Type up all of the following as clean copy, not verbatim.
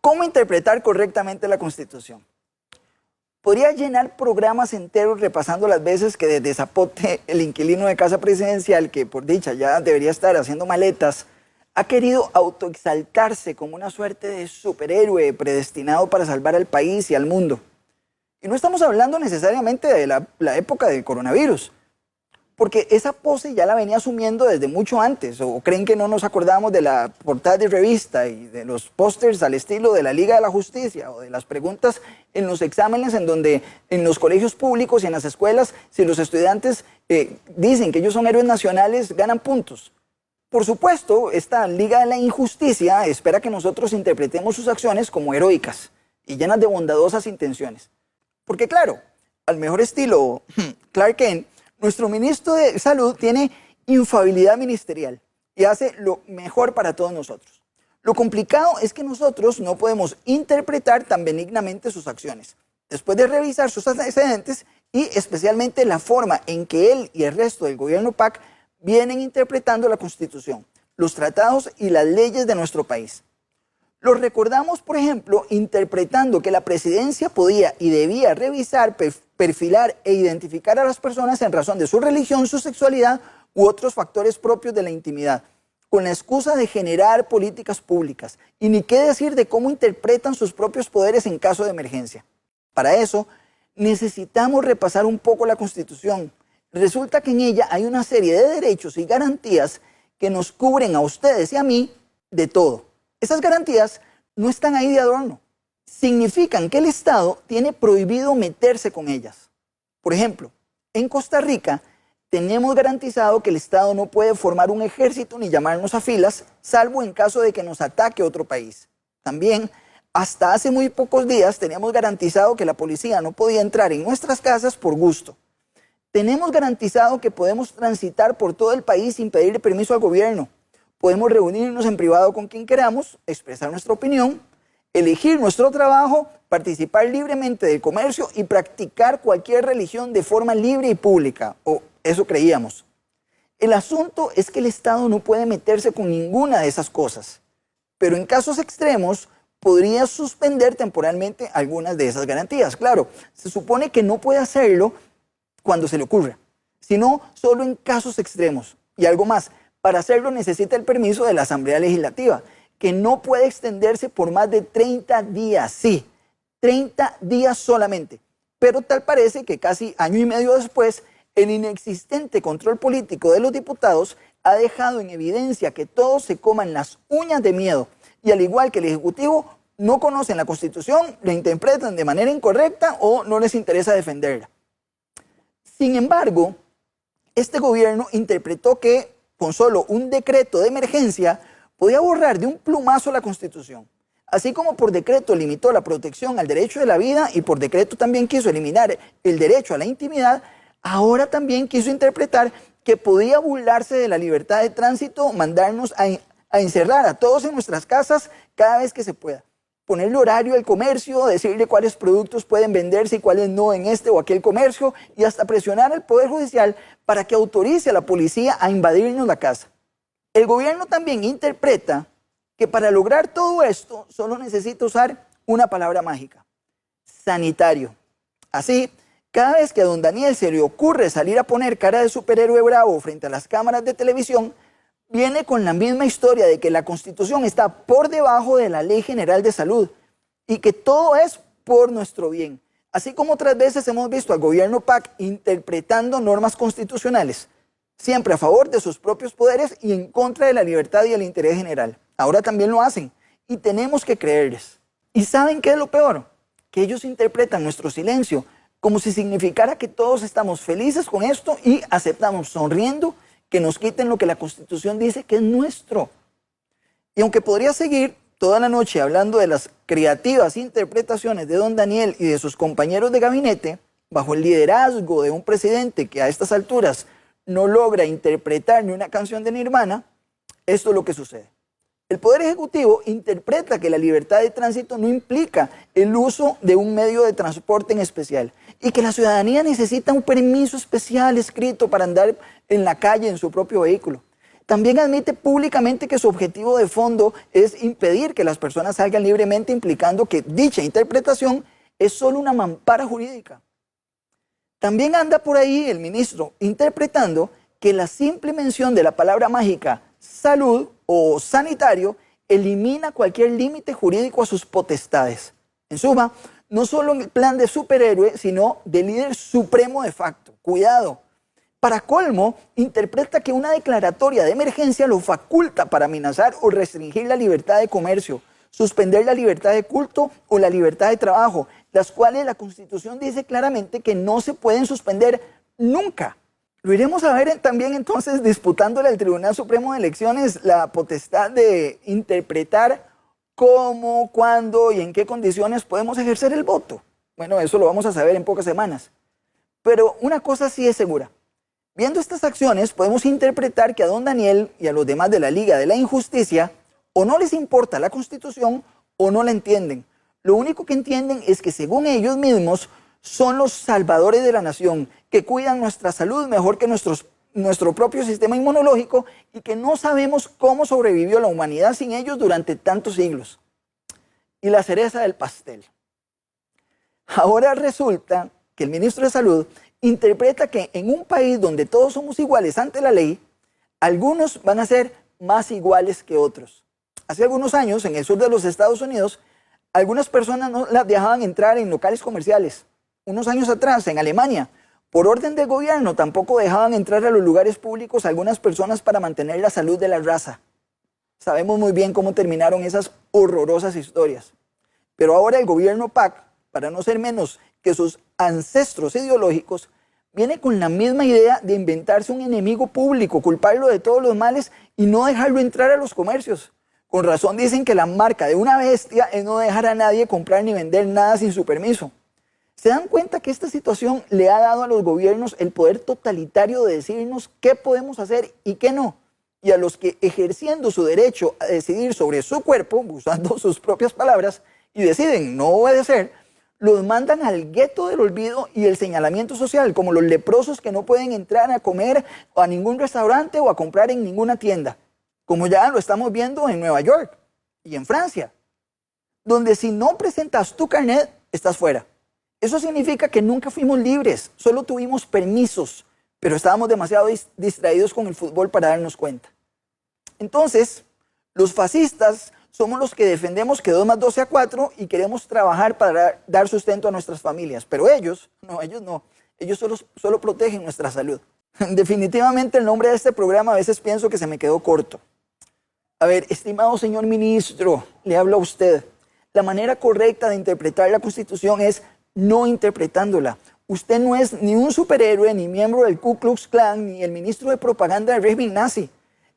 ¿Cómo interpretar correctamente la Constitución? Podría llenar programas enteros repasando las veces que desde Zapote, el inquilino de casa presidencial, que por dicha ya debería estar haciendo maletas, ha querido autoexaltarse como una suerte de superhéroe predestinado para salvar al país y al mundo. Y no estamos hablando necesariamente de la época del coronavirus, porque esa pose ya la venía asumiendo desde mucho antes. ¿O creen que no nos acordamos de la portada de revista y de los pósters al estilo de la Liga de la Justicia o de las preguntas en los exámenes en donde en los colegios públicos y en las escuelas, si los estudiantes dicen que ellos son héroes nacionales, ganan puntos? Por supuesto, esta Liga de la Injusticia espera que nosotros interpretemos sus acciones como heroicas y llenas de bondadosas intenciones. Porque claro, al mejor estilo Clark Kent, nuestro ministro de Salud tiene infalibilidad ministerial y hace lo mejor para todos nosotros. Lo complicado es que nosotros no podemos interpretar tan benignamente sus acciones, después de revisar sus antecedentes y especialmente la forma en que él y el resto del gobierno PAC vienen interpretando la Constitución, los tratados y las leyes de nuestro país. Los recordamos, por ejemplo, interpretando que la presidencia podía y debía revisar, perfilar e identificar a las personas en razón de su religión, su sexualidad u otros factores propios de la intimidad, con la excusa de generar políticas públicas, y ni qué decir de cómo interpretan sus propios poderes en caso de emergencia. Para eso, necesitamos repasar un poco la Constitución. Resulta que en ella hay una serie de derechos y garantías que nos cubren a ustedes y a mí de todo. Esas garantías no están ahí de adorno. Significan que el Estado tiene prohibido meterse con ellas. Por ejemplo, en Costa Rica tenemos garantizado que el Estado no puede formar un ejército ni llamarnos a filas, salvo en caso de que nos ataque otro país. También, hasta hace muy pocos días teníamos garantizado que la policía no podía entrar en nuestras casas por gusto. Tenemos garantizado que podemos transitar por todo el país sin pedirle permiso al gobierno. Podemos reunirnos en privado con quien queramos, expresar nuestra opinión, elegir nuestro trabajo, participar libremente del comercio y practicar cualquier religión de forma libre y pública, o eso creíamos. El asunto es que el Estado no puede meterse con ninguna de esas cosas, pero en casos extremos podría suspender temporalmente algunas de esas garantías. Claro, se supone que no puede hacerlo cuando se le ocurra, sino solo en casos extremos. Y algo más, para hacerlo necesita el permiso de la Asamblea Legislativa, que no puede extenderse por más de 30 días, sí, 30 días solamente. Pero tal parece que casi año y medio después, el inexistente control político de los diputados ha dejado en evidencia que todos se coman las uñas de miedo y al igual que el Ejecutivo, no conocen la Constitución, la interpretan de manera incorrecta o no les interesa defenderla. Sin embargo, este gobierno interpretó que con solo un decreto de emergencia podía borrar de un plumazo la Constitución. Así como por decreto limitó la protección al derecho de la vida y por decreto también quiso eliminar el derecho a la intimidad, ahora también quiso interpretar que podía burlarse de la libertad de tránsito, mandarnos a encerrar a todos en nuestras casas cada vez que se pueda. Ponerle horario al comercio, decirle cuáles productos pueden venderse y cuáles no en este o aquel comercio y hasta presionar al Poder Judicial para que autorice a la policía a invadirnos la casa. El gobierno también interpreta que para lograr todo esto solo necesita usar una palabra mágica: sanitario. Así, cada vez que a don Daniel se le ocurre salir a poner cara de superhéroe bravo frente a las cámaras de televisión, viene con la misma historia de que la Constitución está por debajo de la Ley General de Salud y que todo es por nuestro bien. Así como otras veces hemos visto al gobierno PAC interpretando normas constitucionales, siempre a favor de sus propios poderes y en contra de la libertad y el interés general. Ahora también lo hacen y tenemos que creerles. ¿Y saben qué es lo peor? Que ellos interpretan nuestro silencio como si significara que todos estamos felices con esto y aceptamos sonriendo que nos quiten lo que la Constitución dice que es nuestro. Y aunque podría seguir toda la noche hablando de las creativas interpretaciones de don Daniel y de sus compañeros de gabinete, bajo el liderazgo de un presidente que a estas alturas no logra interpretar ni una canción de Nirvana, esto es lo que sucede. El Poder Ejecutivo interpreta que la libertad de tránsito no implica el uso de un medio de transporte en especial y que la ciudadanía necesita un permiso especial escrito para andar en la calle en su propio vehículo. También admite públicamente que su objetivo de fondo es impedir que las personas salgan libremente, implicando que dicha interpretación es solo una mampara jurídica. También anda por ahí el ministro interpretando que la simple mención de la palabra mágica salud o sanitario elimina cualquier límite jurídico a sus potestades. En suma, no solo en el plan de superhéroe, sino de líder supremo de facto. Cuidado. Para colmo, interpreta que una declaratoria de emergencia lo faculta para amenazar o restringir la libertad de comercio, suspender la libertad de culto o la libertad de trabajo, las cuales la Constitución dice claramente que no se pueden suspender nunca. Lo iremos a ver también entonces disputándole al Tribunal Supremo de Elecciones la potestad de interpretar cómo, cuándo y en qué condiciones podemos ejercer el voto. Bueno, eso lo vamos a saber en pocas semanas. Pero una cosa sí es segura. Viendo estas acciones, podemos interpretar que a don Daniel y a los demás de la Liga de la Injusticia o no les importa la Constitución o no la entienden. Lo único que entienden es que según ellos mismos son los salvadores de la nación, que cuidan nuestra salud mejor que nuestro propio sistema inmunológico y que no sabemos cómo sobrevivió la humanidad sin ellos durante tantos siglos. Y la cereza del pastel. Ahora resulta que el ministro de Salud interpreta que en un país donde todos somos iguales ante la ley, algunos van a ser más iguales que otros. Hace algunos años, en el sur de los Estados Unidos, algunas personas no las dejaban entrar en locales comerciales. Unos años atrás, en Alemania, por orden del gobierno, tampoco dejaban entrar a los lugares públicos a algunas personas para mantener la salud de la raza. Sabemos muy bien cómo terminaron esas horrorosas historias. Pero ahora el gobierno PAC, para no ser menos que sus ancestros ideológicos, viene con la misma idea de inventarse un enemigo público, culparlo de todos los males y no dejarlo entrar a los comercios. Con razón dicen que la marca de una bestia es no dejar a nadie comprar ni vender nada sin su permiso. ¿Se dan cuenta que esta situación le ha dado a los gobiernos el poder totalitario de decirnos qué podemos hacer y qué no? Y a los que, ejerciendo su derecho a decidir sobre su cuerpo, usando sus propias palabras, y deciden no obedecer, los mandan al gueto del olvido y el señalamiento social, como los leprosos que no pueden entrar a comer a ningún restaurante o a comprar en ninguna tienda, como ya lo estamos viendo en Nueva York y en Francia, donde si no presentas tu carnet, estás fuera. Eso significa que nunca fuimos libres, solo tuvimos permisos, pero estábamos demasiado distraídos con el fútbol para darnos cuenta. Entonces, los fascistas somos los que defendemos que 2 más 2 sea 4 y queremos trabajar para dar sustento a nuestras familias. Pero ellos no. Ellos solo protegen nuestra salud. Definitivamente el nombre de este programa a veces pienso que se me quedó corto. A ver, estimado señor ministro, le hablo a usted. La manera correcta de interpretar la Constitución es no interpretándola. Usted no es ni un superhéroe, ni miembro del Ku Klux Klan, ni el ministro de propaganda del régimen nazi.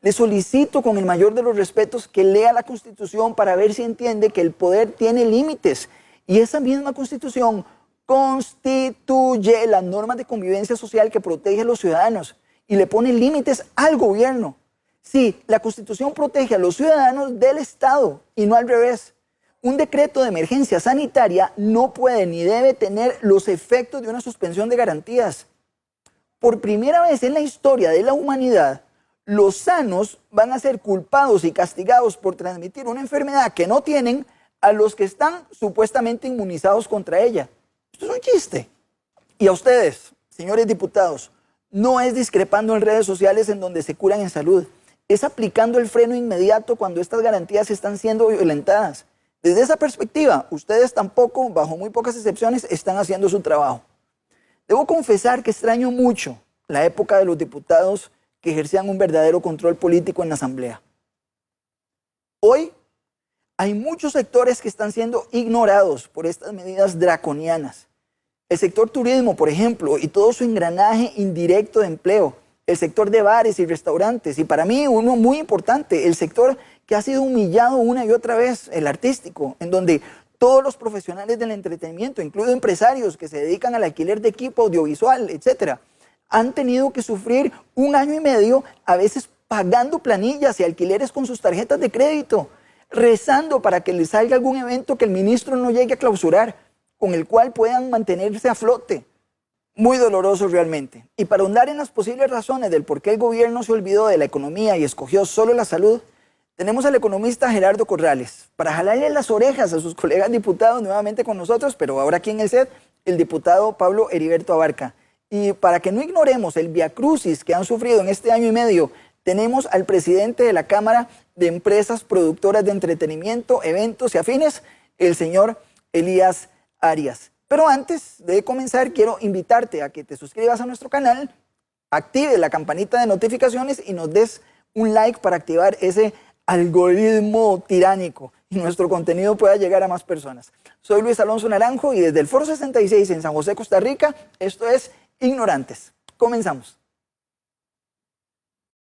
Le solicito con el mayor de los respetos que lea la Constitución para ver si entiende que el poder tiene límites. Y esa misma Constitución constituye las normas de convivencia social que protege a los ciudadanos y le pone límites al gobierno. Sí, la Constitución protege a los ciudadanos del Estado y no al revés. Un decreto de emergencia sanitaria no puede ni debe tener los efectos de una suspensión de garantías. Por primera vez en la historia de la humanidad, los sanos van a ser culpados y castigados por transmitir una enfermedad que no tienen a los que están supuestamente inmunizados contra ella. Esto es un chiste. Y a ustedes, señores diputados, no es discrepando en redes sociales en donde se curan en salud. Es aplicando el freno inmediato cuando estas garantías están siendo violentadas. Desde esa perspectiva, ustedes tampoco, bajo muy pocas excepciones, están haciendo su trabajo. Debo confesar que extraño mucho la época de los diputados que ejercían un verdadero control político en la Asamblea. Hoy hay muchos sectores que están siendo ignorados por estas medidas draconianas. El sector turismo, por ejemplo, y todo su engranaje indirecto de empleo. El sector de bares y restaurantes. Y para mí uno muy importante, el sector que ha sido humillado una y otra vez, el artístico, en donde todos los profesionales del entretenimiento, incluidos empresarios que se dedican al alquiler de equipo audiovisual, etcétera, han tenido que sufrir 1 año y medio, a veces pagando planillas y alquileres con sus tarjetas de crédito, rezando para que les salga algún evento que el ministro no llegue a clausurar, con el cual puedan mantenerse a flote. Muy doloroso realmente. Y para ahondar en las posibles razones del por qué el gobierno se olvidó de la economía y escogió solo la salud, tenemos al economista Gerardo Corrales para jalarle las orejas a sus colegas diputados nuevamente con nosotros, pero ahora aquí en el set, el diputado Pablo Heriberto Abarca. Y para que no ignoremos el viacrucis que han sufrido en este año y medio, tenemos al presidente de la Cámara de Empresas Productoras de Entretenimiento, Eventos y Afines, el señor Elías Arias. Pero antes de comenzar, quiero invitarte a que te suscribas a nuestro canal, actives la campanita de notificaciones y nos des un like para activar ese algoritmo tiránico y nuestro contenido pueda llegar a más personas. Soy Luis Alonso Naranjo y desde el Foro 66 en San José, Costa Rica, esto es Ignorantes. Comenzamos.